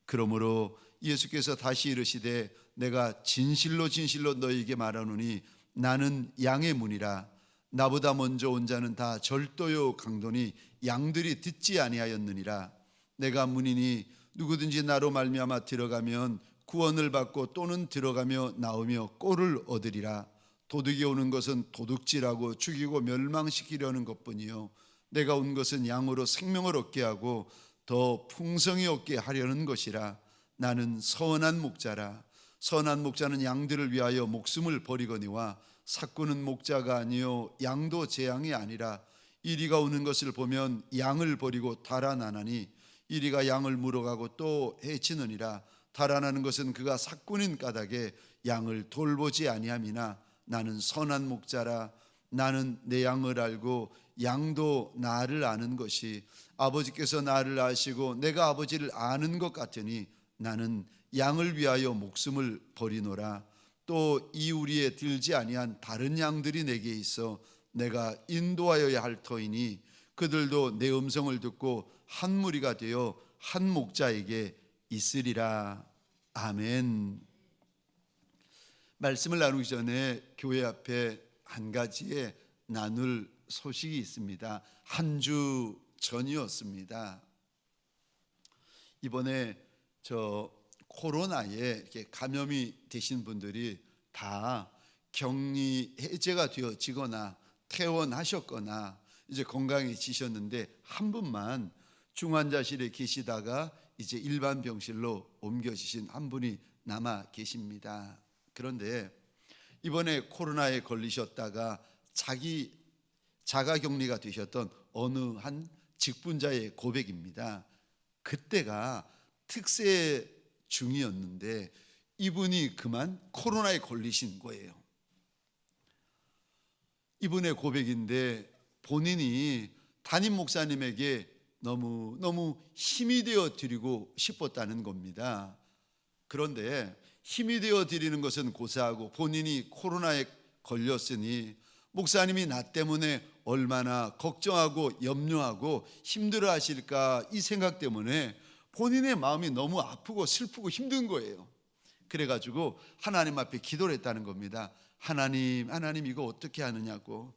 그러므로 예수께서 다시 이르시되 내가 진실로 진실로 너희에게 말하노니 나는 양의 문이라. 나보다 먼저 온 자는 다 절도요 강도니 양들이 듣지 아니하였느니라. 내가 문이니 누구든지 나로 말미암아 들어가면 구원을 받고 또는 들어가며 나오며 꼴을 얻으리라. 도둑이 오는 것은 도둑질하고 죽이고 멸망시키려는 것뿐이요 내가 온 것은 양으로 생명을 얻게 하고 더 풍성히 얻게 하려는 것이라. 나는 선한 목자라. 선한 목자는 양들을 위하여 목숨을 버리거니와 삭구는 목자가 아니요 양도 제 양이 아니라. 이리가 오는 것을 보면 양을 버리고 달아나나니 이리가 양을 물어가고 또 해치느니라. 달아나는 것은 그가 삭구는 까닭에 양을 돌보지 아니함이나 나는 선한 목자라. 나는 내 양을 알고 양도 나를 아는 것이 아버지께서 나를 아시고 내가 아버지를 아는 것 같으니 나는 양을 위하여 목숨을 버리노라. 또 이 우리에 들지 아니한 다른 양들이 내게 있어 내가 인도하여야 할 터이니 그들도 내 음성을 듣고 한 무리가 되어 한 목자에게 있으리라. 아멘. 말씀을 나누기 전에 교회 앞에 한 가지의 나눌 소식이 있습니다. 한 주 전이었습니다. 이번에 코로나에 이렇게 감염이 되신 분들이 다 격리 해제가 되어지거나 퇴원하셨거나 이제 건강해지셨는데 한 분만 중환자실에 계시다가 이제 일반 병실로 옮겨지신 한 분이 남아 계십니다. 그런데 이번에 코로나에 걸리셨다가 자가격리가 되셨던 어느 한 직분자의 고백입니다. 그때가 특세 중이었는데 이분이 그만 코로나에 걸리신 거예요. 이분의 고백인데 본인이 담임 목사님에게 너무 힘이 되어 드리고 싶었다는 겁니다. 그런데 힘이 되어 드리는 것은 고사하고 본인이 코로나에 걸렸으니 목사님이 나 때문에 얼마나 걱정하고 염려하고 힘들어 하실까 이 생각 때문에 본인의 마음이 너무 아프고 슬프고 힘든 거예요. 그래가지고 하나님 앞에 기도를 했다는 겁니다. 하나님 이거 어떻게 하느냐고.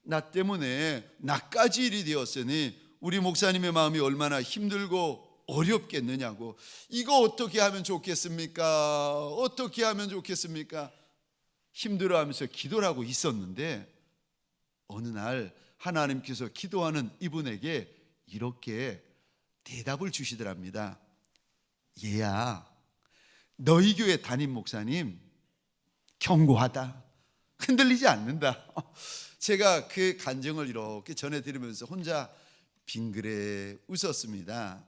나 때문에 나까지 일이 되었으니 우리 목사님의 마음이 얼마나 힘들고 어렵겠느냐고. 이거 어떻게 하면 좋겠습니까? 어떻게 하면 좋겠습니까? 힘들어하면서 기도를 하고 있었는데 어느 날 하나님께서 기도하는 이분에게 이렇게 대답을 주시더랍니다. 얘야, 너희 교회 담임 목사님 견고하다. 흔들리지 않는다. 제가 그 간증을 이렇게 전해드리면서 혼자 빙그레 웃었습니다.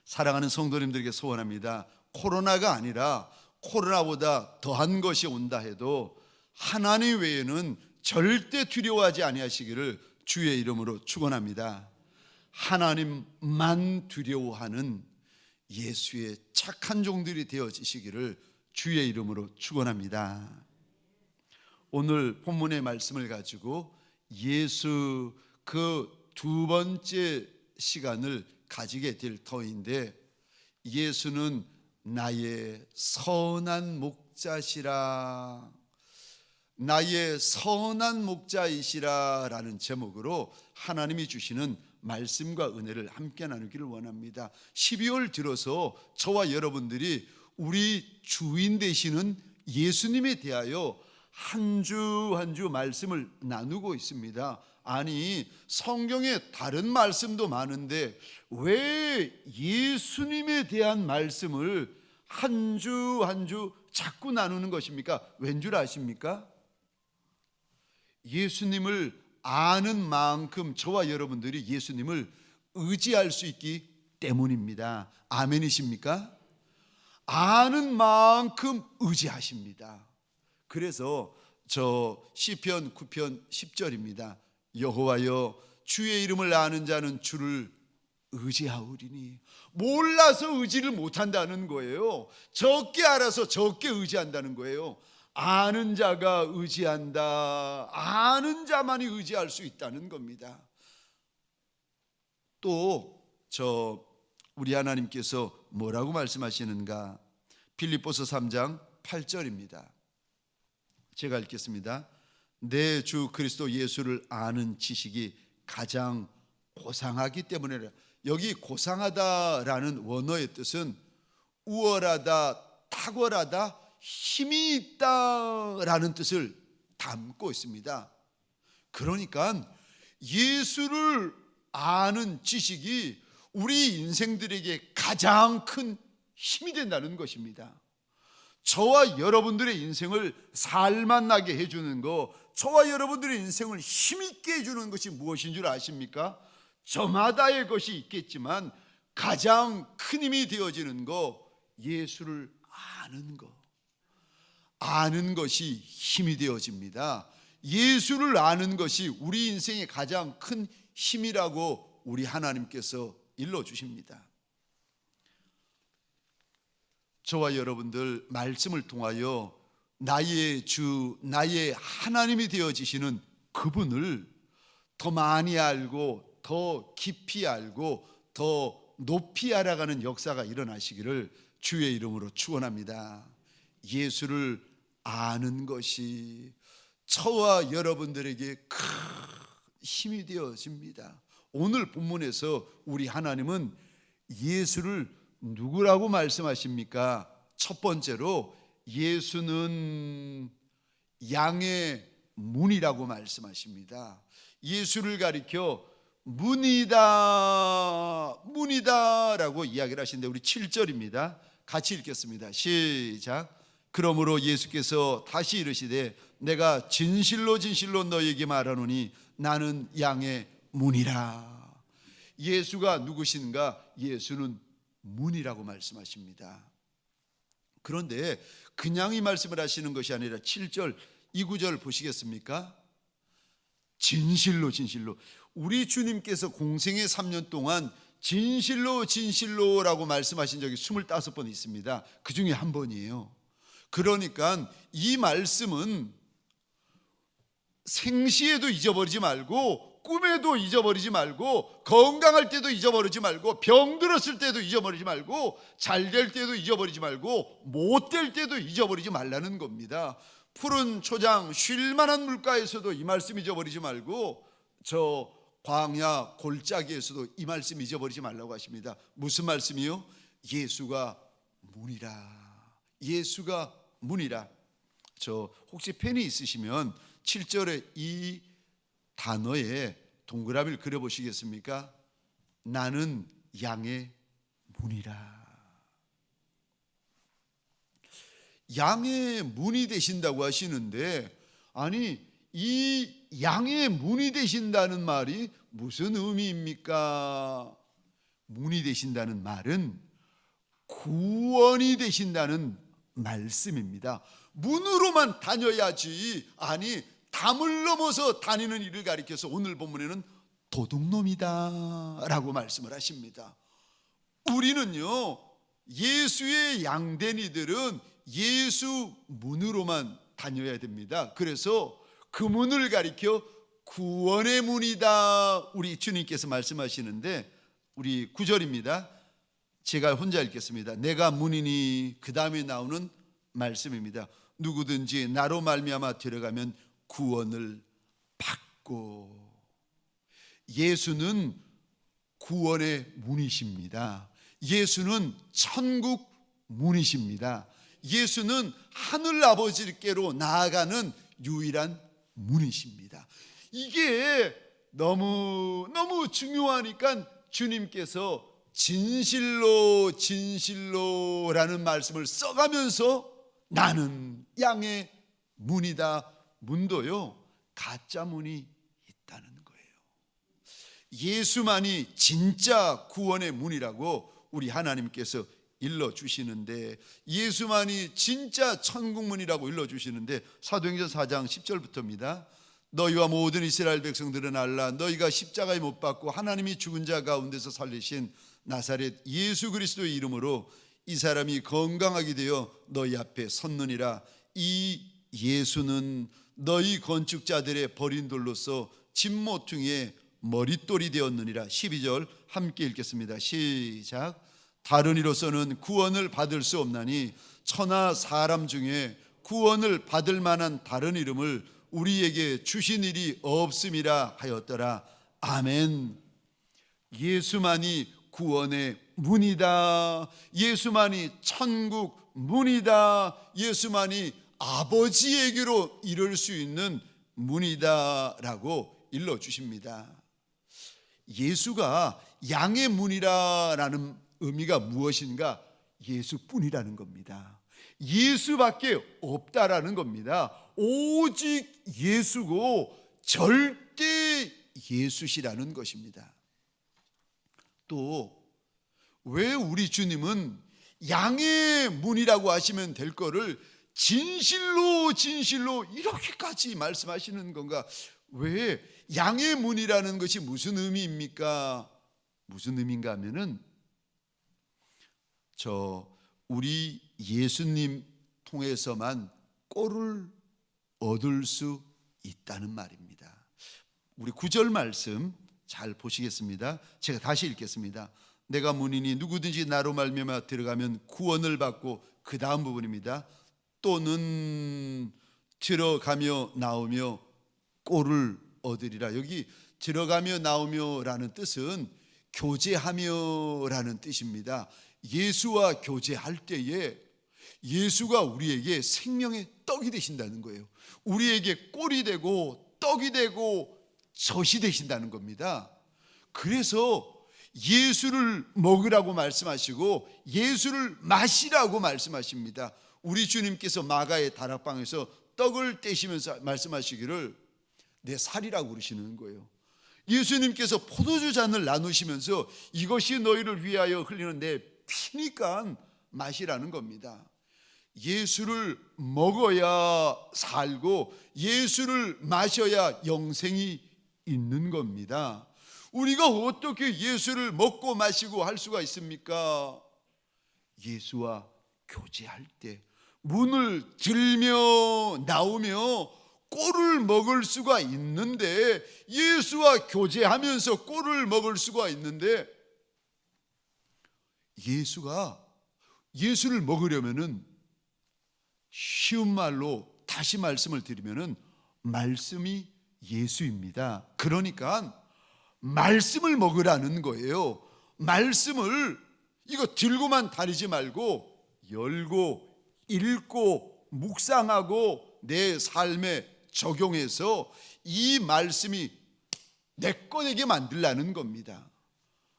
사랑하는 성도님들에게 소원합니다. 코로나가 아니라 코로나보다 더한 것이 온다 해도 하나님 외에는 절대 두려워하지 아니하시기를 주의 이름으로 축원합니다. 하나님만 두려워하는 예수의 착한 종들이 되어지시기를 주의 이름으로 축원합니다. 오늘 본문의 말씀을 가지고 예수 그 두 번째 시간을 가지게 될 터인데 예수는 나의 선한 목자시라, 나의 선한 목자이시라 라는 제목으로 하나님이 주시는 말씀과 은혜를 함께 나누기를 원합니다. 12월 들어서 저와 여러분들이 우리 주인 되시는 예수님에 대하여 한 주 한 주 말씀을 나누고 있습니다. 아니 성경에 다른 말씀도 많은데 왜 예수님에 대한 말씀을 한 주 한 주 자꾸 나누는 것입니까? 왠 줄 아십니까? 예수님을 아는 만큼 저와 여러분들이 예수님을 의지할 수 있기 때문입니다. 아멘이십니까? 아는 만큼 의지하십니다. 그래서 저 시편 9편 10절입니다. 여호와여 주의 이름을 아는 자는 주를 의지하오리니. 몰라서 의지를 못한다는 거예요. 적게 알아서 적게 의지한다는 거예요. 아는 자가 의지한다. 아는 자만이 의지할 수 있다는 겁니다. 또 우리 하나님께서 뭐라고 말씀하시는가? 빌립보서 3장 8절입니다. 제가 읽겠습니다. 내 주 그리스도 예수를 아는 지식이 가장 고상하기 때문에. 여기 고상하다라는 원어의 뜻은 우월하다, 탁월하다, 힘이 있다라는 뜻을 담고 있습니다. 그러니까 예수를 아는 지식이 우리 인생들에게 가장 큰 힘이 된다는 것입니다. 저와 여러분들의 인생을 살만나게 해주는 것, 저와 여러분들의 인생을 힘있게 해주는 것이 무엇인 줄 아십니까? 저마다의 것이 있겠지만 가장 큰 힘이 되어지는 것, 예수를 아는 것. 아는 것이 힘이 되어집니다. 예수를 아는 것이 우리 인생의 가장 큰 힘이라고 우리 하나님께서 일러주십니다. 저와 여러분들 말씀을 통하여 나의 주, 나의 하나님이 되어지시는 그분을 더 많이 알고 더 깊이 알고 더 높이 알아가는 역사가 일어나시기를 주의 이름으로 축원합니다. 예수를 아는 것이 저와 여러분들에게 큰 힘이 되어집니다. 오늘 본문에서 우리 하나님은 예수를 누구라고 말씀하십니까? 첫 번째로 예수는 양의 문이라고 말씀하십니다. 예수를 가리켜 문이다, 문이다라고 이야기를 하시는데 우리 7절입니다. 같이 읽겠습니다. 시작. 그러므로 예수께서 다시 이르시되 내가 진실로 진실로 너희에게 말하노니 나는 양의 문이라. 예수가 누구신가? 예수는 문이라고 말씀하십니다. 그런데 그냥 이 말씀을 하시는 것이 아니라 7절 이 구절 보시겠습니까? 진실로 진실로. 우리 주님께서 공생의 3년 동안 진실로 진실로라고 말씀하신 적이 25번 있습니다. 그 중에 한 번이에요. 그러니까 이 말씀은 생시에도 잊어버리지 말고, 꿈에도 잊어버리지 말고, 건강할 때도 잊어버리지 말고, 병들었을 때도 잊어버리지 말고, 잘 될 때도 잊어버리지 말고, 못 될 때도 잊어버리지 말라는 겁니다. 푸른 초장 쉴만한 물가에서도 이 말씀 잊어버리지 말고, 저 광야 골짜기에서도 이 말씀 잊어버리지 말라고 하십니다. 무슨 말씀이요? 예수가 문이라. 예수가 문이라. 저 혹시 펜이 있으시면 7절에 이 단어에 동그라미를 그려보시겠습니까? 나는 양의 문이라. 양의 문이 되신다고 하시는데, 아니 이 양의 문이 되신다는 말이 무슨 의미입니까? 문이 되신다는 말은 구원이 되신다는 말씀입니다. 문으로만 다녀야지, 아니 담을 넘어서 다니는 일을 가리켜서 오늘 본문에는 도둑놈이다 라고 말씀을 하십니다. 우리는요, 예수의 양된 이들은 예수 문으로만 다녀야 됩니다. 그래서 그 문을 가리켜 구원의 문이다 우리 주님께서 말씀하시는데, 우리 9절입니다. 제가 혼자 읽겠습니다. 내가 문이니, 그 다음에 나오는 말씀입니다. 누구든지 나로 말미암아 들어가면 구원을 받고. 예수는 구원의 문이십니다. 예수는 천국 문이십니다. 예수는 하늘 아버지께로 나아가는 유일한 문이십니다. 이게 너무 중요하니까 주님께서 진실로 진실로라는 말씀을 써가면서 나는 양의 문이다. 문도요, 가짜 문이 있다는 거예요. 예수만이 진짜 구원의 문이라고 우리 하나님께서 일러주시는데, 예수만이 진짜 천국문이라고 일러주시는데, 사도행전 4장 10절부터입니다. 너희와 모든 이스라엘 백성들은 알라. 너희가 십자가에 못 박고 하나님이 죽은 자 가운데서 살리신 나사렛 예수 그리스도의 이름으로 이 사람이 건강하게 되어 너희 앞에 섰느니라. 이 예수는 너희 건축자들의 버린 돌로서 진모퉁이의 머릿돌이 되었느니라. 12절 함께 읽겠습니다. 시작. 다른 이로서는 구원을 받을 수 없나니 천하 사람 중에 구원을 받을 만한 다른 이름을 우리에게 주신 일이 없음이라 하였더라. 아멘. 예수만이 구원의 문이다. 예수만이 천국 문이다. 예수만이 아버지에게로 이룰 수 있는 문이다라고 일러주십니다. 예수가 양의 문이라는 의미가 무엇인가? 예수뿐이라는 겁니다. 예수밖에 없다라는 겁니다. 오직 예수고 절대 예수시라는 것입니다. 또 왜 우리 주님은 양의 문이라고 하시면 될 거를 진실로 이렇게까지 말씀하시는 건가? 왜 양의 문이라는 것이 무슨 의미입니까? 무슨 의미인가 하면은 우리 예수님 통해서만 꼴을 얻을 수 있다는 말입니다. 우리 9절 말씀 잘 보시겠습니다. 제가 다시 읽겠습니다. 내가 문이니 누구든지 나로 말미암아 들어가면 구원을 받고, 그 다음 부분입니다. 또는 들어가며 나오며 꼴을 얻으리라. 여기 들어가며 나오며라는 뜻은 교제하며라는 뜻입니다. 예수와 교제할 때에 예수가 우리에게 생명의 떡이 되신다는 거예요. 우리에게 꼴이 되고 떡이 되고 젖이 되신다는 겁니다. 그래서 예수를 먹으라고 말씀하시고 예수를 마시라고 말씀하십니다. 우리 주님께서 마가의 다락방에서 떡을 떼시면서 말씀하시기를 내 살이라고 그러시는 거예요. 예수님께서 포도주 잔을 나누시면서 이것이 너희를 위하여 흘리는 내 피니까 마시라는 겁니다. 예수를 먹어야 살고 예수를 마셔야 영생이 있는 겁니다. 우리가 어떻게 예수를 먹고 마시고 할 수가 있습니까? 예수와 교제할 때 문을 들며 나오며 꼴을 먹을 수가 있는데, 예수와 교제하면서 꼴을 먹을 수가 있는데, 예수를 먹으려면은 쉬운 말로 다시 말씀을 드리면은 말씀이 예수입니다. 그러니까 말씀을 먹으라는 거예요. 말씀을 이거 들고만 다니지 말고 열고 읽고 묵상하고 내 삶에 적용해서 이 말씀이 내 거 되게 만들라는 겁니다.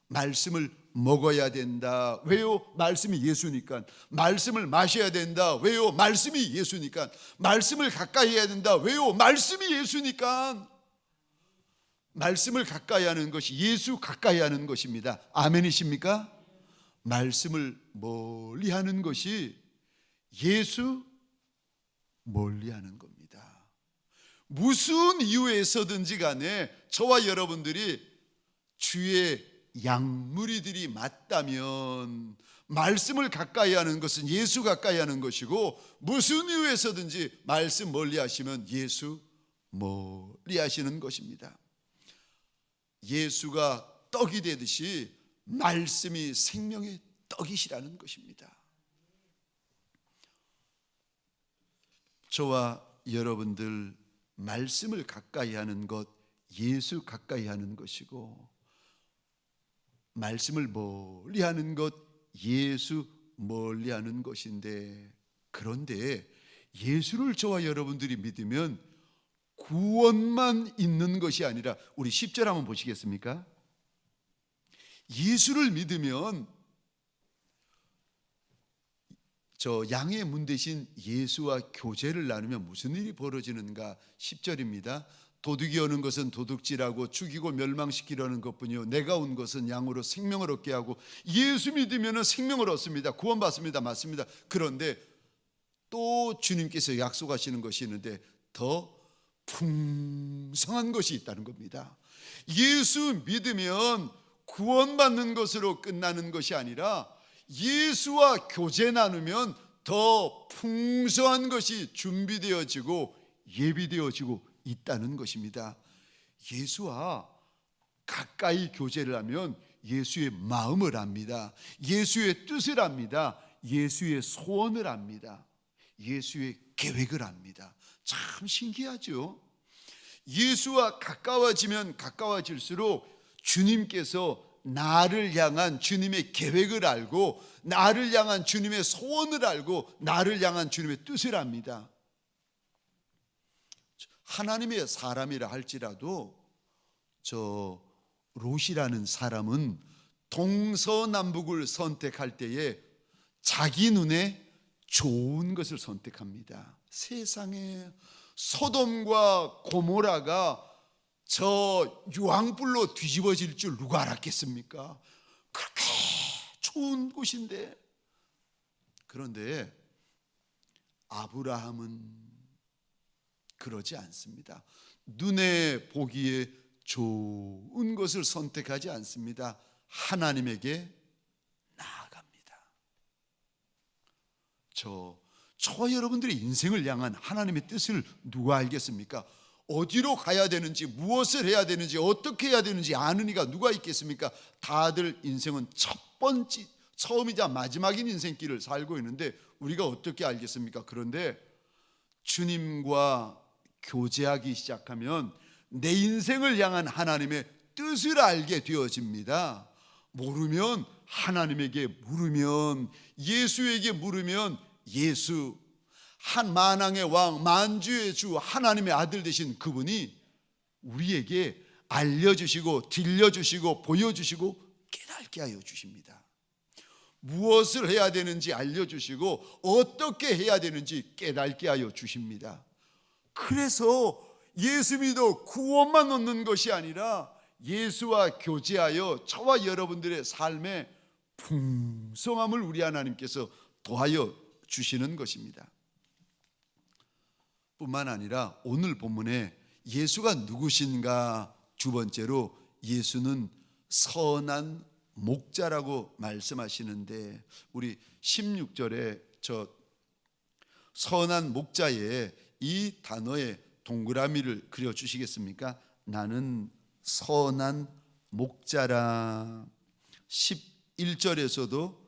말씀을 먹어야 된다. 왜요? 말씀이 예수니까. 말씀을 마셔야 된다. 왜요? 말씀이 예수니까. 말씀을 가까이 해야 된다. 왜요? 말씀이 예수니까. 말씀을 가까이 하는 것이 예수 가까이 하는 것입니다. 아멘이십니까? 말씀을 멀리 하는 것이 예수 멀리 하는 겁니다. 무슨 이유에서든지 간에 저와 여러분들이 주의 양무리들이 맞다면 말씀을 가까이 하는 것은 예수 가까이 하는 것이고, 무슨 이유에서든지 말씀 멀리 하시면 예수 멀리 하시는 것입니다. 예수가 떡이 되듯이 말씀이 생명의 떡이시라는 것입니다. 저와 여러분들 말씀을 가까이 하는 것, 예수 가까이 하는 것이고, 말씀을 멀리 하는 것, 예수 멀리 하는 것인데, 그런데 예수를 저와 여러분들이 믿으면 구원만 있는 것이 아니라, 우리 10절 한번 보시겠습니까? 예수를 믿으면 저 양의 문 대신 예수와 교제를 나누면 무슨 일이 벌어지는가? 10절입니다. 도둑이 오는 것은 도둑질하고 죽이고 멸망시키려는 것뿐이요 내가 온 것은 양으로 생명을 얻게 하고. 예수 믿으면 생명을 얻습니다. 구원받습니다. 맞습니다. 그런데 또 주님께서 약속하시는 것이 있는데 더 풍성한 것이 있다는 겁니다. 예수 믿으면 구원받는 것으로 끝나는 것이 아니라 예수와 교제 나누면 더 풍성한 것이 준비되어지고 예비되어지고 있다는 것입니다. 예수와 가까이 교제를 하면 예수의 마음을 압니다. 예수의 뜻을 압니다. 예수의 소원을 압니다. 예수의 계획을 압니다. 참 신기하죠. 예수와 가까워지면 가까워질수록 주님께서 나를 향한 주님의 계획을 알고, 나를 향한 주님의 소원을 알고, 나를 향한 주님의 뜻을 압니다. 하나님의 사람이라 할지라도 저 롯이라는 사람은 동서남북을 선택할 때에 자기 눈에 좋은 것을 선택합니다. 세상에 소돔과 고모라가 저 유황불로 뒤집어질 줄 누가 알았겠습니까? 그렇게 좋은 곳인데. 그런데 아브라함은 그러지 않습니다. 눈에 보기에 좋은 것을 선택하지 않습니다. 하나님에게 나아갑니다. 저와 여러분들의 인생을 향한 하나님의 뜻을 누가 알겠습니까? 어디로 가야 되는지, 무엇을 해야 되는지, 어떻게 해야 되는지 아는 이가 누가 있겠습니까? 다들 인생은 처음이자 마지막인 인생길을 살고 있는데 우리가 어떻게 알겠습니까? 그런데 주님과 교제하기 시작하면 내 인생을 향한 하나님의 뜻을 알게 되어집니다. 모르면 하나님에게 물으면, 예수에게 물으면 예수, 한 만왕의 왕, 만주의 주, 하나님의 아들 되신 그분이 우리에게 알려주시고 들려주시고 보여주시고 깨닫게 하여 주십니다. 무엇을 해야 되는지 알려주시고 어떻게 해야 되는지 깨닫게 하여 주십니다. 그래서 예수 믿어 구원만 얻는 것이 아니라 예수와 교제하여 저와 여러분들의 삶의 풍성함을 우리 하나님께서 더하여 주시는 것입니다. 뿐만 아니라 오늘 본문에 예수가 누구신가, 두 번째로 예수는 선한 목자라고 말씀하시는데, 우리 16절에 저 선한 목자에 이 단어에 동그라미를 그려주시겠습니까? 나는 선한 목자라. 11절에서도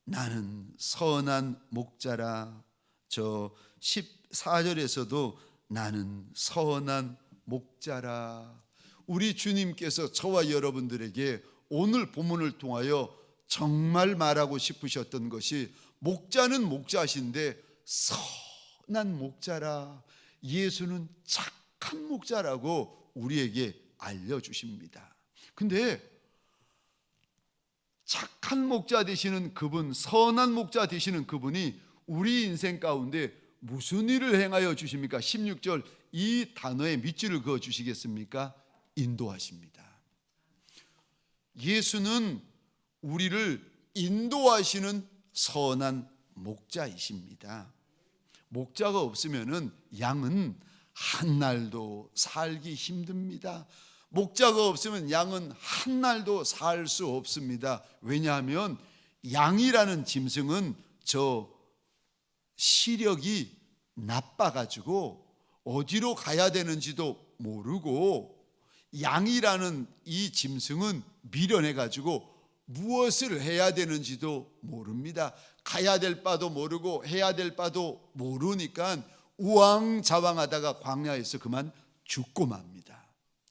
나는 선한 목자라. 저 14절에서도 나는 선한 목자라. 우리 주님께서 저와 여러분들에게 오늘 본문을 통하여 정말 말하고 싶으셨던 것이, 목자는 목자신데 선한 목자라. 예수는 착한 목자라고 우리에게 알려주십니다. 근데 착한 목자 되시는 그분, 선한 목자 되시는 그분이 우리 인생 가운데 무슨 일을 행하여 주십니까? 16절 이 단어에 밑줄을 그어 주시겠습니까? 인도하십니다. 예수는 우리를 인도하시는 선한 목자이십니다. 목자가 없으면은 양은 한 날도 살기 힘듭니다. 목자가 없으면 양은 한 날도 살 수 없습니다. 왜냐하면 양이라는 짐승은 저 시력이 나빠가지고 어디로 가야 되는지도 모르고, 양이라는 이 짐승은 미련해가지고 무엇을 해야 되는지도 모릅니다. 가야 될 바도 모르고 해야 될 바도 모르니까 우왕좌왕하다가 광야에서 그만 죽고 맙니다.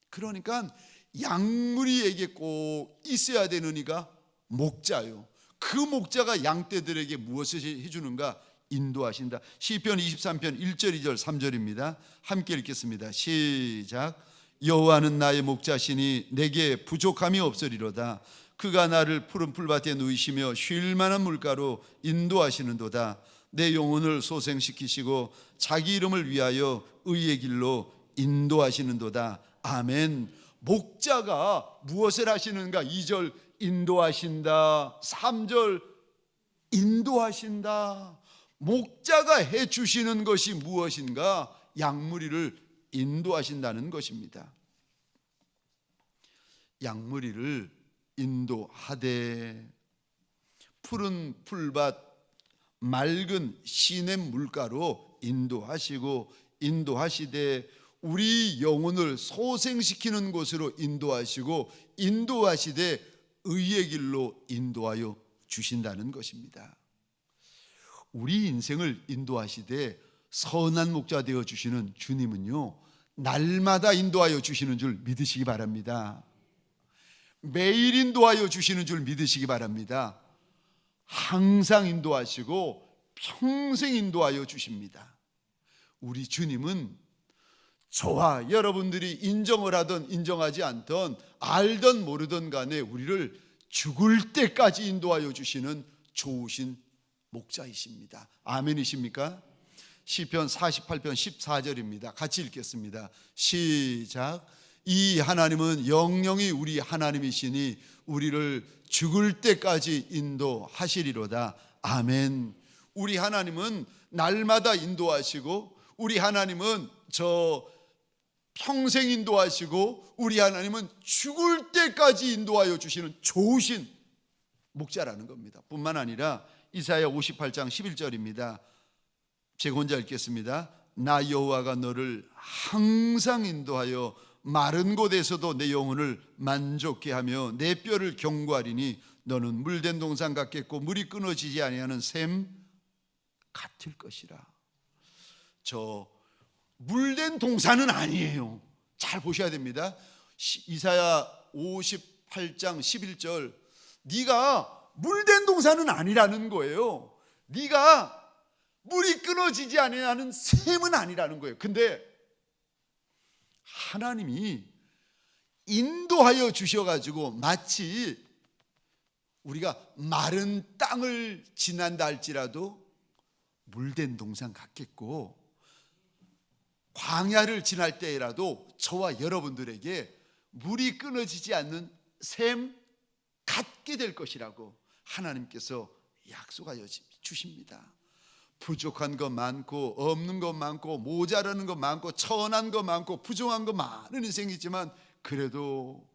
그러니까 양무리에게 꼭 있어야 되는 이가 목자요. 그 목자가 양떼들에게 무엇을 해주는가? 인도하신다. 시편 23편 1절 2절 3절입니다. 함께 읽겠습니다. 시작. 여호와는 나의 목자시니 내게 부족함이 없으리로다. 그가 나를 푸른 풀밭에 누이시며 쉴 만한 물가로 인도하시는도다. 내 영혼을 소생시키시고 자기 이름을 위하여 의의 길로 인도하시는도다. 아멘. 목자가 무엇을 하시는가? 2절 인도하신다. 3절 인도하신다. 목자가 해주시는 것이 무엇인가? 양무리를 인도하신다는 것입니다. 양무리를 인도하되 푸른 풀밭 맑은 시냇 물가로 인도하시고, 인도하시되 우리 영혼을 소생시키는 곳으로 인도하시고, 인도하시되 의의 길로 인도하여 주신다는 것입니다. 우리 인생을 인도하시되 선한 목자 되어 주시는 주님은요, 날마다 인도하여 주시는 줄 믿으시기 바랍니다. 매일 인도하여 주시는 줄 믿으시기 바랍니다. 항상 인도하시고 평생 인도하여 주십니다. 우리 주님은 저와 여러분들이 인정을 하든 인정하지 않든 알든 모르든 간에 우리를 죽을 때까지 인도하여 주시는 좋으신 목자이십니다. 아멘이십니까? 시편 48편 14절입니다. 같이 읽겠습니다. 시작. 이 하나님은 영영이 우리 하나님이시니 우리를 죽을 때까지 인도하시리로다. 아멘. 우리 하나님은 날마다 인도하시고, 우리 하나님은 평생 인도하시고, 우리 하나님은 죽을 때까지 인도하여 주시는 좋으신 목자라는 겁니다. 뿐만 아니라 이사야 58장 11절입니다. 제가 혼자 읽겠습니다. 나 여호와가 너를 항상 인도하여 마른 곳에서도 내 영혼을 만족케 하며 내 뼈를 견고하리니 너는 물된 동산 같겠고 물이 끊어지지 아니하는 샘 같을 것이라. 저 물된 동산은 아니에요. 잘 보셔야 됩니다. 이사야 58장 11절, 네가 물된 동산은 아니라는 거예요. 네가 물이 끊어지지 아니하는 샘은 아니라는 거예요. 근데 하나님이 인도하여 주셔가지고 마치 우리가 마른 땅을 지난다 할지라도 물된 동산 같겠고, 광야를 지날 때라도 저와 여러분들에게 물이 끊어지지 않는 샘 같게 될 것이라고 하나님께서 약속하여 주십니다. 부족한 것 많고 없는 것 많고 모자라는 것 많고 천한 것 많고 부정한 것 많은 인생이지만 그래도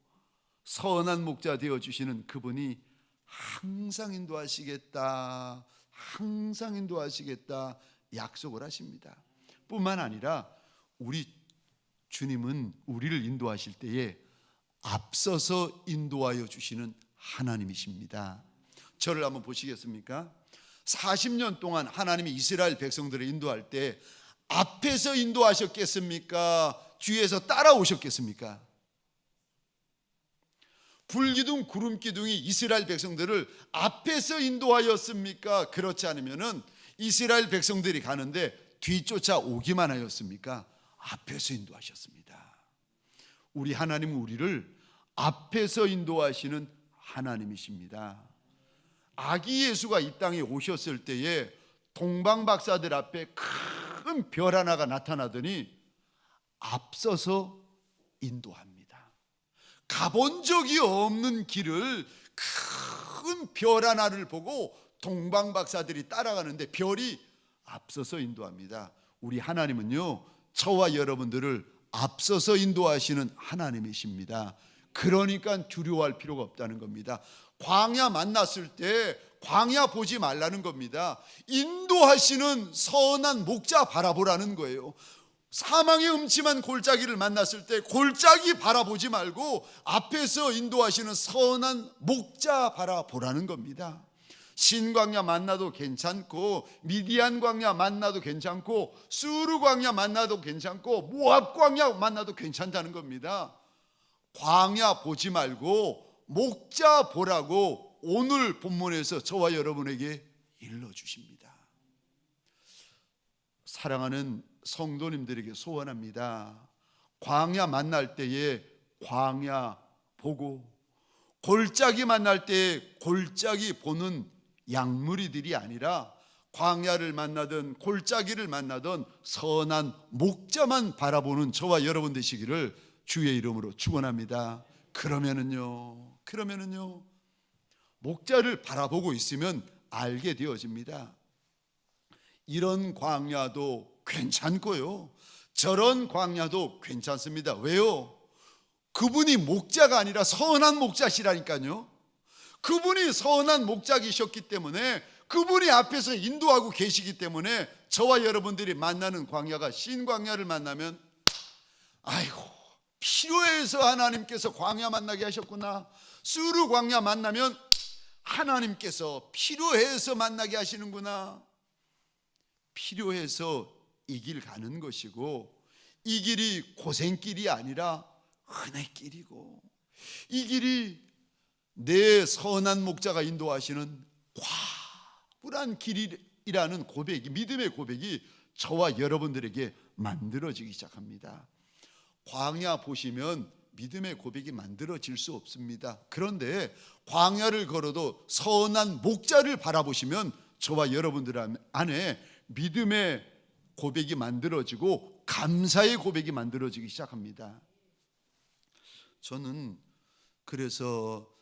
선한 목자 되어주시는 그분이 항상 인도하시겠다, 항상 인도하시겠다 약속을 하십니다. 뿐만 아니라 우리 주님은 우리를 인도하실 때에 앞서서 인도하여 주시는 하나님이십니다. 저를 한번 보시겠습니까? 40년 동안 하나님이 이스라엘 백성들을 인도할 때 앞에서 인도하셨겠습니까? 뒤에서 따라오셨겠습니까? 불기둥 구름기둥이 이스라엘 백성들을 앞에서 인도하였습니까? 그렇지 않으면은 이스라엘 백성들이 가는데 뒤쫓아 오기만 하였습니까? 앞에서 인도하셨습니다. 우리 하나님은 우리를 앞에서 인도하시는 하나님이십니다. 아기 예수가 이 땅에 오셨을 때에 동방 박사들 앞에 큰 별 하나가 나타나더니 앞서서 인도합니다. 가본 적이 없는 길을 큰 별 하나를 보고 동방 박사들이 따라가는데 별이 앞서서 인도합니다. 우리 하나님은요, 저와 여러분들을 앞서서 인도하시는 하나님이십니다. 그러니까 두려워할 필요가 없다는 겁니다. 광야 만났을 때 광야 보지 말라는 겁니다. 인도하시는 선한 목자 바라보라는 거예요. 사망의 음침한 골짜기를 만났을 때 골짜기 바라보지 말고 앞에서 인도하시는 선한 목자 바라보라는 겁니다. 신광야 만나도 괜찮고 미디안 광야 만나도 괜찮고 수르 광야 만나도 괜찮고 모압 광야 만나도 괜찮다는 겁니다. 광야 보지 말고 목자 보라고 오늘 본문에서 저와 여러분에게 일러주십니다. 사랑하는 성도님들에게 소원합니다. 광야 만날 때에 광야 보고 골짜기 만날 때에 골짜기 보는 양무리들이 아니라 광야를 만나든 골짜기를 만나든 선한 목자만 바라보는 저와 여러분 되시기를 주의 이름으로 축원합니다. 그러면은요 목자를 바라보고 있으면 알게 되어집니다. 이런 광야도 괜찮고요, 저런 광야도 괜찮습니다. 왜요? 그분이 목자가 아니라 선한 목자시라니까요. 그분이 선한 목자이셨기 때문에, 그분이 앞에서 인도하고 계시기 때문에 저와 여러분들이 만나는 광야가 신광야를 만나면 아이고 필요해서 하나님께서 광야 만나게 하셨구나. 수르 광야 만나면 하나님께서 필요해서 만나게 하시는구나. 필요해서 이 길 가는 것이고, 이 길이 고생길이 아니라 은혜길이고, 이 길이 내 선한 목자가 인도하시는 과분한 길이라는 고백이, 믿음의 고백이 저와 여러분들에게 만들어지기 시작합니다. 광야 보시면 믿음의 고백이 만들어질 수 없습니다. 그런데 광야를 걸어도 선한 목자를 바라보시면 저와 여러분들 안에 믿음의 고백이 만들어지고 감사의 고백이 만들어지기 시작합니다. 저는 그래서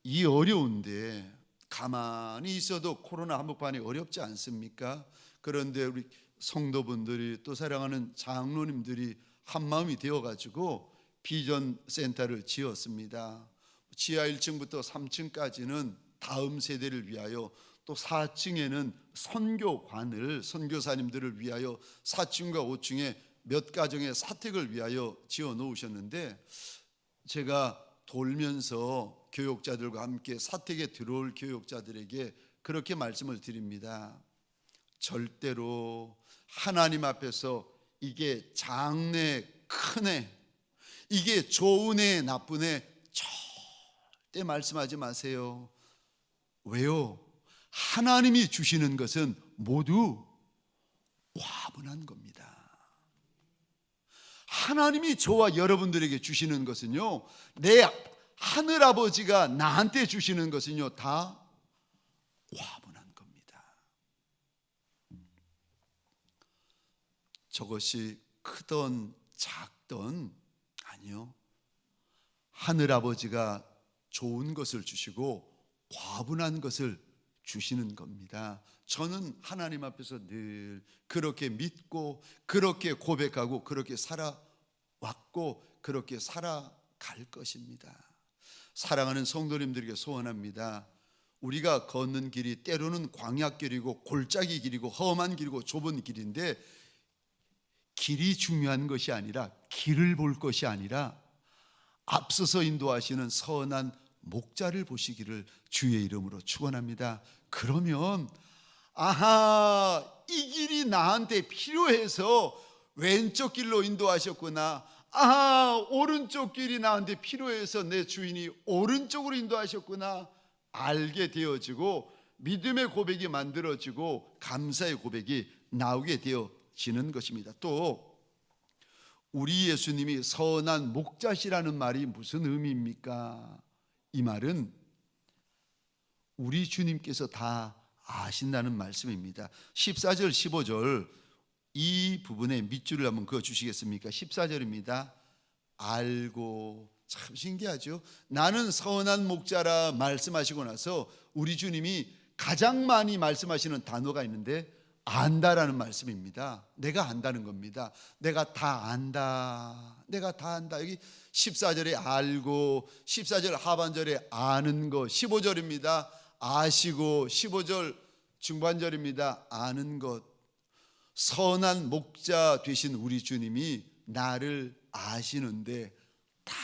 이 어려운데, 가만히 있어도 코로나 한복판이 어렵지 않습니까? 그런데 우리 성도분들이, 또 사랑하는 장로님들이 한마음이 되어가지고 비전 센터를 지었습니다. 지하 1층부터 3층까지는 다음 세대를 위하여, 또 4층에는 선교관을, 선교사님들을 위하여 4층과 5층에 몇 가정의 사택을 위하여 지어 놓으셨는데, 제가 돌면서 교육자들과 함께 사택에 들어올 교육자들에게 그렇게 말씀을 드립니다. 절대로 하나님 앞에서 이게 장래, 큰애, 이게 좋은 애, 나쁜 애 절대 말씀하지 마세요. 왜요? 하나님이 주시는 것은 모두 과분한 겁니다. 하나님이 저와 여러분들에게 주시는 것은요, 내 하늘아버지가 나한테 주시는 것은요, 다 과분한 겁니다. 저것이 크던 작던, 아니요, 하늘아버지가 좋은 것을 주시고 과분한 것을 주시는 겁니다. 저는 하나님 앞에서 늘 그렇게 믿고, 그렇게 고백하고, 그렇게 살아왔고, 그렇게 살아갈 것입니다. 사랑하는 성도님들에게 소원합니다. 우리가 걷는 길이 때로는 광야길이고 골짜기 길이고 험한 길이고 좁은 길인데, 길이 중요한 것이 아니라, 길을 볼 것이 아니라 앞서서 인도하시는 선한 목자를 보시기를 주의 이름으로 축원합니다. 그러면 아하, 이 길이 나한테 필요해서 왼쪽 길로 인도하셨구나. 아하, 오른쪽 길이 나한테 필요해서 내 주인이 오른쪽으로 인도하셨구나. 알게 되어지고 믿음의 고백이 만들어지고 감사의 고백이 나오게 되어지는 것입니다. 또 우리 예수님이 선한 목자시라는 말이 무슨 의미입니까? 이 말은 우리 주님께서 다 아신다는 말씀입니다. 14절 15절 이 부분에 밑줄을 한번 그어 주시겠습니까? 14절입니다. 알고, 참 신기하죠. 나는 선한 목자라 말씀하시고 나서 우리 주님이 가장 많이 말씀하시는 단어가 있는데 안다라는 말씀입니다. 내가 안다는 겁니다. 내가 다 안다. 내가 다 안다. 여기 14절에 알고, 14절 하반절에 아는 것, 15절입니다. 아시고, 15절 중반절입니다. 아는 것. 선한 목자 되신 우리 주님이 나를 아시는데 다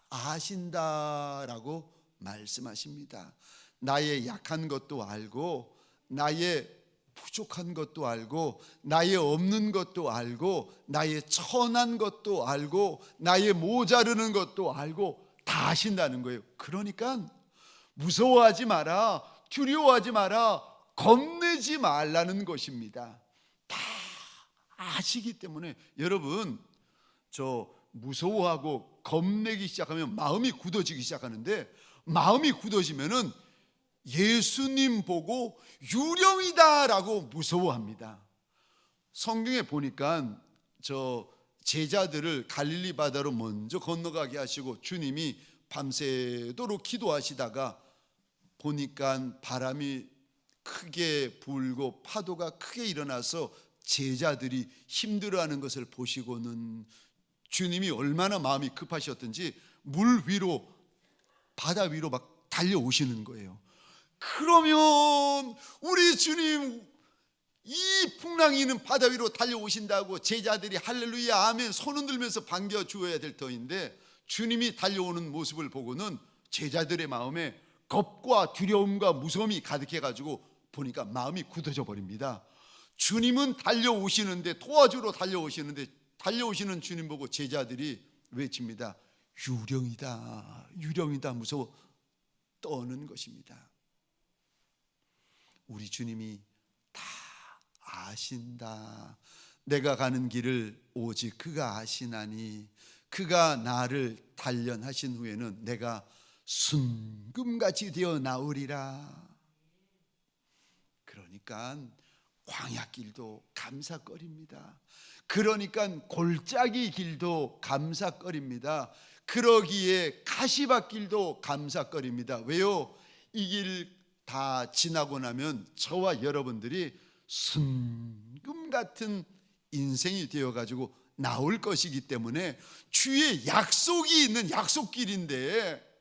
아신다라고 말씀하십니다. 나의 약한 것도 알고, 나의 부족한 것도 알고, 나의 없는 것도 알고, 나의 천한 것도 알고, 나의 모자르는 것도 알고 다 아신다는 거예요. 그러니까 무서워하지 마라, 두려워하지 마라, 겁내지 말라는 것입니다. 다 아시기 때문에. 여러분, 저 무서워하고 겁내기 시작하면 마음이 굳어지기 시작하는데, 마음이 굳어지면은 예수님 보고 유령이다라고 무서워합니다. 성경에 보니까 저 제자들을 갈릴리 바다로 먼저 건너가게 하시고 주님이 밤새도록 기도하시다가 보니까 바람이 크게 불고 파도가 크게 일어나서 제자들이 힘들어하는 것을 보시고는 주님이 얼마나 마음이 급하셨던지 물 위로, 바다 위로 막 달려오시는 거예요. 그러면 우리 주님 이 풍랑이 있는 바다 위로 달려오신다고 제자들이 할렐루야 아멘 손 흔들면서 반겨주어야 될 터인데, 주님이 달려오는 모습을 보고는 제자들의 마음에 겁과 두려움과 무서움이 가득해가지고 보니까 마음이 굳어져 버립니다. 주님은 달려오시는데, 도와주러 달려오시는데, 달려오시는 주님 보고 제자들이 외칩니다. 유령이다, 유령이다, 무서워 떠는 것입니다. 우리 주님이 다 아신다. 내가 가는 길을 오직 그가 아시나니 그가 나를 단련하신 후에는 내가 순금같이 되어 나오리라. 그러니까 광야길도 감사거립니다. 그러니까 골짜기 길도 감사거립니다. 그러기에 가시밭길도 감사거립니다. 왜요? 이 길 다 지나고 나면 저와 여러분들이 순금 같은 인생이 되어가지고 나올 것이기 때문에 주의 약속이 있는 약속길인데,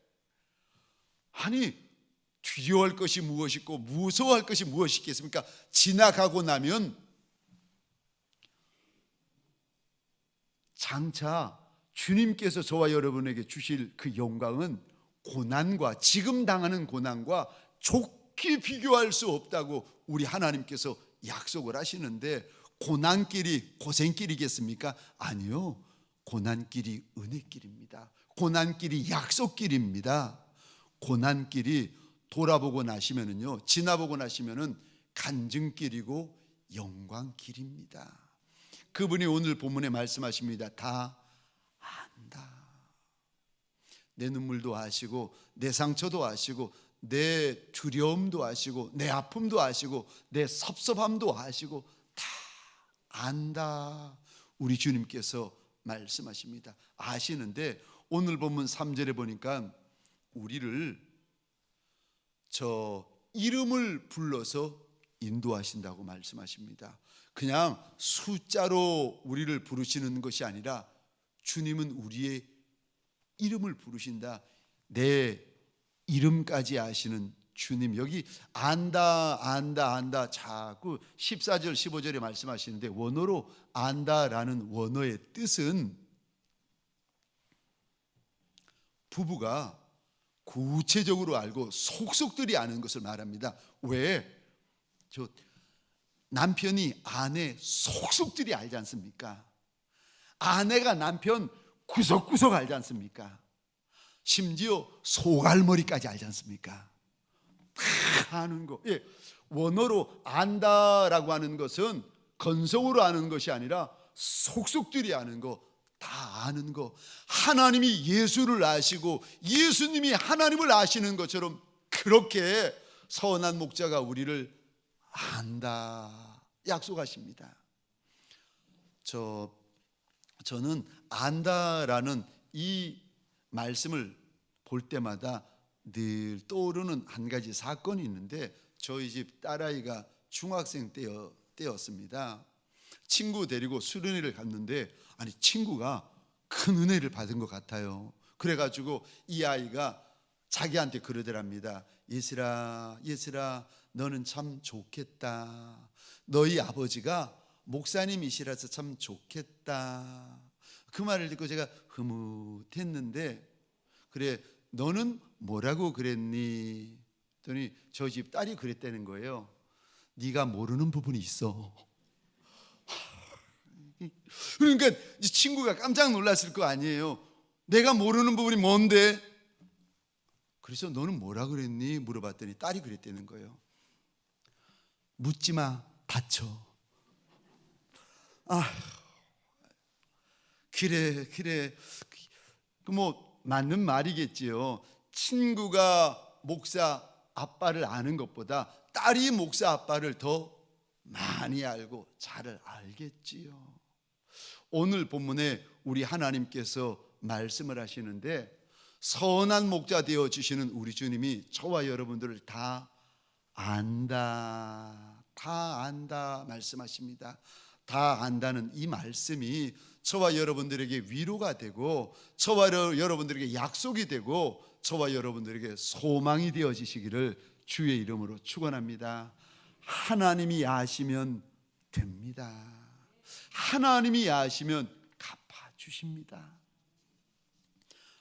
아니 두려워할 것이 무엇이고 무서워할 것이 무엇이겠습니까? 지나가고 나면 장차 주님께서 저와 여러분에게 주실 그 영광은 고난과, 지금 당하는 고난과 좋게 비교할 수 없다고 우리 하나님께서 약속을 하시는데, 고난길이 고생길이겠습니까? 아니요, 고난길이 은혜길입니다. 고난길이 약속길입니다. 고난길이 돌아보고 나시면은요, 지나보고 나시면은 간증길이고 영광길입니다. 그분이 오늘 본문에 말씀하십니다. 다 안다. 내 눈물도 아시고 내 상처도 아시고 내 두려움도 아시고 내 아픔도 아시고 내 섭섭함도 아시고 다 안다. 우리 주님께서 말씀하십니다. 아시는데 오늘 본문 3절에 보니까 우리를 저 이름을 불러서 인도하신다고 말씀하십니다. 그냥 숫자로 우리를 부르시는 것이 아니라 주님은 우리의 이름을 부르신다. 내 이름까지 아시는 주님. 여기 안다 안다 안다 자꾸 14절 15절에 말씀하시는데, 원어로 안다라는 원어의 뜻은 부부가 구체적으로 알고 속속들이 아는 것을 말합니다. 왜? 저 남편이 아내 속속들이 알지 않습니까? 아내가 남편 구석구석 알지 않습니까? 심지어 소갈머리까지 알지 않습니까? 다 아는 거. 예, 원어로 안다라고 하는 것은 건성으로 아는 것이 아니라 속속들이 아는 거, 다 아는 거. 하나님이 예수를 아시고 예수님이 하나님을 아시는 것처럼 그렇게 선한 목자가 우리를 안다 약속하십니다. 저는 안다라는 이 말씀을 볼 때마다 늘 떠오르는 한 가지 사건이 있는데, 저희 집 딸아이가 중학생 때였습니다. 친구 데리고 수련회를 갔는데, 아니 친구가 큰 은혜를 받은 것 같아요. 그래가지고 이 아이가 자기한테 그러더랍니다. 예슬아, 예슬아, 너는 참 좋겠다. 너희 아버지가 목사님이시라서 참 좋겠다. 그 말을 듣고 제가 흐뭇했는데, 그래 너는 뭐라고 그랬니? 했더니 저 집 딸이 그랬다는 거예요. 네가 모르는 부분이 있어. 그러니까 친구가 깜짝 놀랐을 거 아니에요. 내가 모르는 부분이 뭔데? 그래서 너는 뭐라 그랬니? 물어봤더니 딸이 그랬다는 거예요. 묻지 마, 다쳐. 그래 그 뭐 맞는 말이겠지요. 친구가 목사 아빠를 아는 것보다 딸이 목사 아빠를 더 많이 알고 잘 알겠지요. 오늘 본문에 우리 하나님께서 말씀을 하시는데, 선한 목자 되어 주시는 우리 주님이 저와 여러분들을 다 안다 말씀하십니다. 다 안다는 이 말씀이 저와 여러분들에게 위로가 되고, 저와 여러분들에게 약속이 되고, 저와 여러분들에게 소망이 되어지시기를 주의 이름으로 축원합니다. 하나님이 아시면 됩니다. 하나님이 야하시면 갚아주십니다.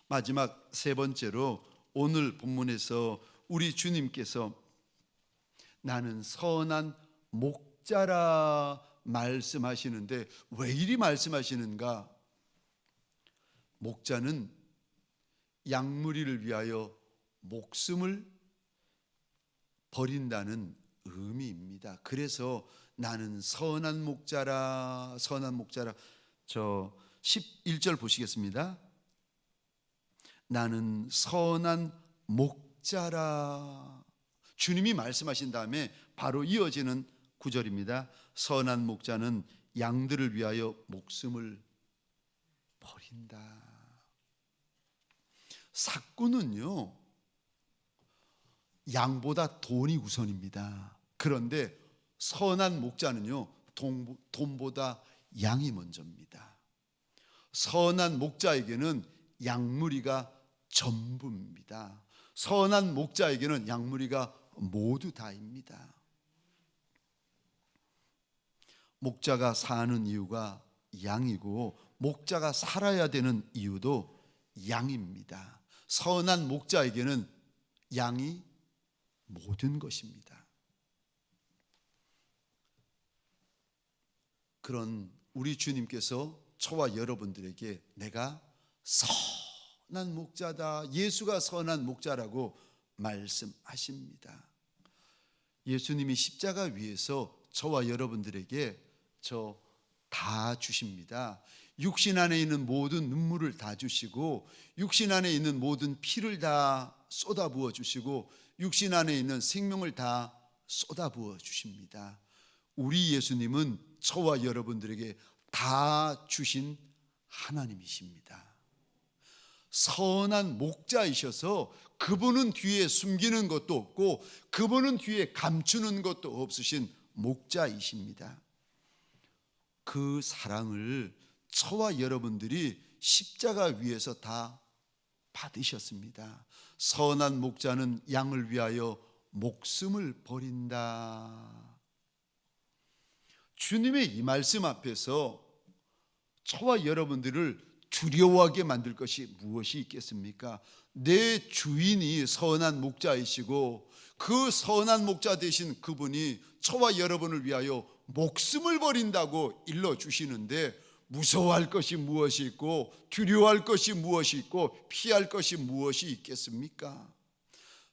마지막 세 번째로 오늘 본문에서 우리 주님께서 나는 선한 목자라 말씀하시는데 왜 이리 말씀하시는가? 목자는 양무리를 위하여 목숨을 버린다는 의미입니다. 그래서 나는 선한 목자라, 선한 목자라. 저 11절 보시겠습니다. 나는 선한 목자라. 주님이 말씀하신 다음에 바로 이어지는 구절입니다. 선한 목자는 양들을 위하여 목숨을 버린다. 삭구는요, 양보다 돈이 우선입니다. 그런데 선한 목자는요, 돈보다 양이 먼저입니다. 선한 목자에게는 양무리가 전부입니다. 선한 목자에게는 양무리가 모두 다입니다. 목자가 사는 이유가 양이고 목자가 살아야 되는 이유도 양입니다. 선한 목자에게는 양이 모든 것입니다. 그런 우리 주님께서 저와 여러분들에게 내가 선한 목자다, 예수가 선한 목자라고 말씀하십니다. 예수님이 십자가 위에서 저와 여러분들에게 저 다 주십니다. 육신 안에 있는 모든 눈물을 다 주시고 육신 안에 있는 모든 피를 다 쏟아부어 주시고 육신 안에 있는 생명을 다 쏟아부어 주십니다. 우리 예수님은 저와 여러분들에게 다 주신 하나님이십니다. 선한 목자이셔서 그분은 뒤에 숨기는 것도 없고 그분은 뒤에 감추는 것도 없으신 목자이십니다. 그 사랑을 저와 여러분들이 십자가 위에서 다 받으셨습니다. 선한 목자는 양을 위하여 목숨을 버린다. 주님의 이 말씀 앞에서 저와 여러분들을 두려워하게 만들 것이 무엇이 있겠습니까? 내 주인이 선한 목자이시고 그 선한 목자 되신 그분이 저와 여러분을 위하여 목숨을 버린다고 일러주시는데 무서워할 것이 무엇이 있고 두려워할 것이 무엇이 있고 피할 것이 무엇이 있겠습니까?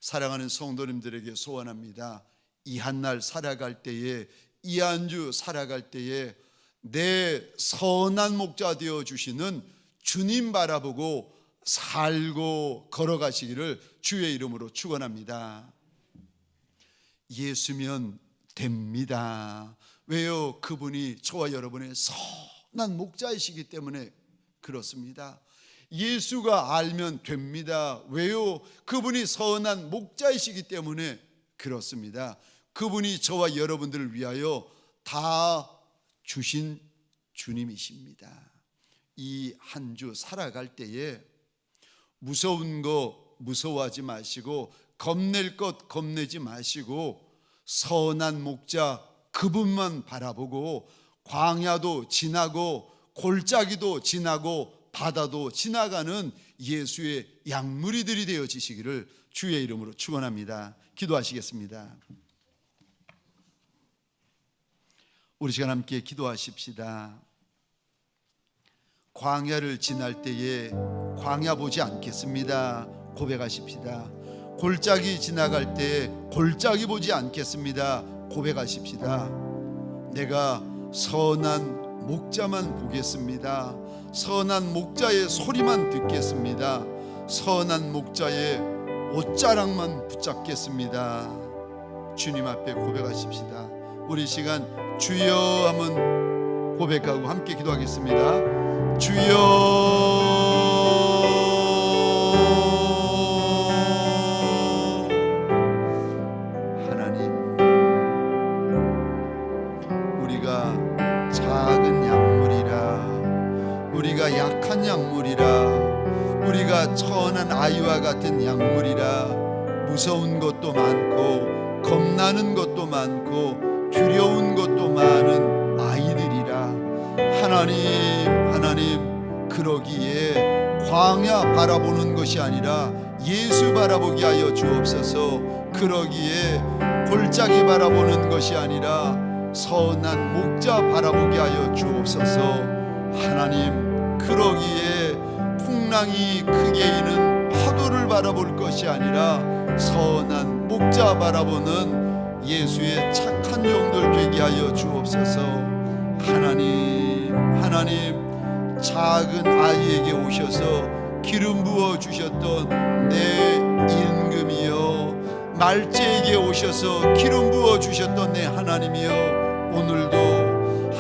사랑하는 성도님들에게 소원합니다. 이 한날 살아갈 때에, 이 한 주 살아갈 때에 내 선한 목자 되어 주시는 주님 바라보고 살고 걸어가시기를 주의 이름으로 축원합니다. 예수면 됩니다. 왜요? 그분이 저와 여러분의 선한 목자이시기 때문에 그렇습니다. 예수가 알면 됩니다. 왜요? 그분이 선한 목자이시기 때문에 그렇습니다. 그분이 저와 여러분들을 위하여 다 주신 주님이십니다. 이 한 주 살아갈 때에 무서운 거 무서워하지 마시고 겁낼 것 겁내지 마시고 선한 목자 그분만 바라보고 광야도 지나고 골짜기도 지나고 바다도 지나가는 예수의 양무리들이 되어지시기를 주의 이름으로 축원합니다. 기도하시겠습니다. 우리 시간 함께 기도하십시다. 광야를 지날 때에 광야 보지 않겠습니다. 고백하십시다. 골짜기 지나갈 때 골짜기 보지 않겠습니다. 고백하십시다. 내가 선한 목자만 보겠습니다. 선한 목자의 소리만 듣겠습니다. 선한 목자의 옷자락만 붙잡겠습니다. 주님 앞에 고백하십시다. 우리 시간 주여 하면 고백하고 함께 기도하겠습니다. 주여, 약한 약물이라, 우리가 천한 아이와 같은 약물이라 무서운 것도 많고 겁나는 것도 많고 두려운 것도 많은 하나님 그러기에 광야 바라보는 것이 아니라 예수 바라보게 하여 주옵소서. 그러기에 골짜기 바라보는 것이 아니라 선한 목자 바라보게 하여 주옵소서. 하나님 그러기에 풍랑이 크게 이는 파도를 바라볼 것이 아니라 선한 목자 바라보는 예수의 착한 종들 되게 하여 주옵소서. 하나님 작은 아이에게 오셔서 기름 부어 주셨던 내 임금이여, 말제에게 오셔서 기름 부어 주셨던 내 하나님이여, 오늘도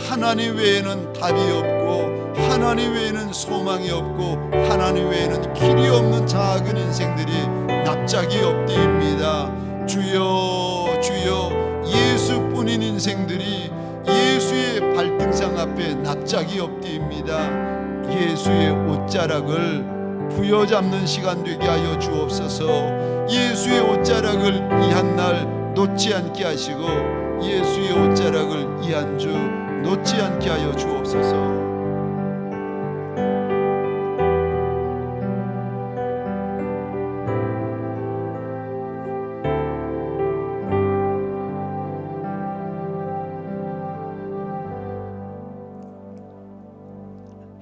하나님 외에는 답이 없고 하나님 외에는 소망이 없고 하나님 외에는 길이 없는 작은 인생들이 납작이 없디입니다. 주여 주여, 예수뿐인 인생들이 예수의 발등상 앞에 납작이 없디입니다. 예수의 옷자락을 부여잡는 시간 되게 하여 주옵소서. 예수의 옷자락을 이 한 날 놓지 않게 하시고 예수의 옷자락을 이 한 주 놓지 않게 하여 주옵소서.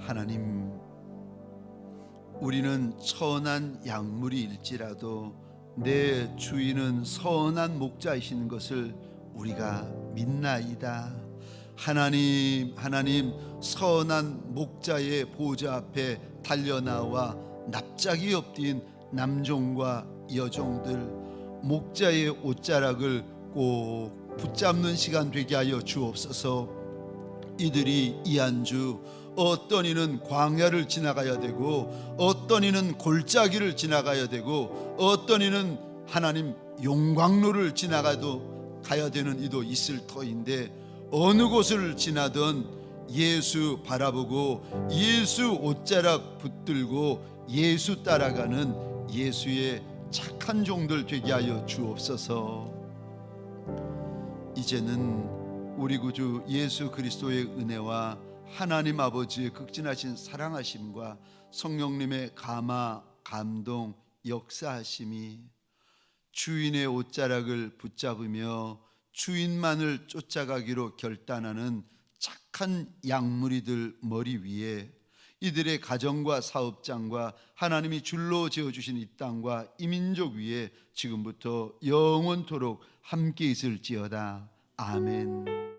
하나님, 우리는 천한 약물이일지라도 내 주인은 선한 목자이신 것을 우리가 믿나이다. 하나님 선한 목자의 보좌 앞에 달려나와 납작이 엎드린 남종과 여종들, 목자의 옷자락을 꼭 붙잡는 시간 되게 하여 주옵소서. 이들이 이 한 주 어떤 이는 광야를 지나가야 되고 어떤 이는 골짜기를 지나가야 되고 어떤 이는 하나님 용광로를 지나가도 가야 되는 이도 있을 터인데, 어느 곳을 지나든 예수 바라보고 예수 옷자락 붙들고 예수 따라가는 예수의 착한 종들 되게 하여 주옵소서. 이제는 우리 구주 예수 그리스도의 은혜와 하나님 아버지의 극진하신 사랑하심과 성령님의 감화, 감동, 역사하심이 주인의 옷자락을 붙잡으며 주인만을 쫓아가기로 결단하는 착한 양무리들 머리 위에, 이들의 가정과 사업장과 하나님이 줄로 지어주신 이 땅과 이 민족 위에 지금부터 영원토록 함께 있을지어다. 아멘.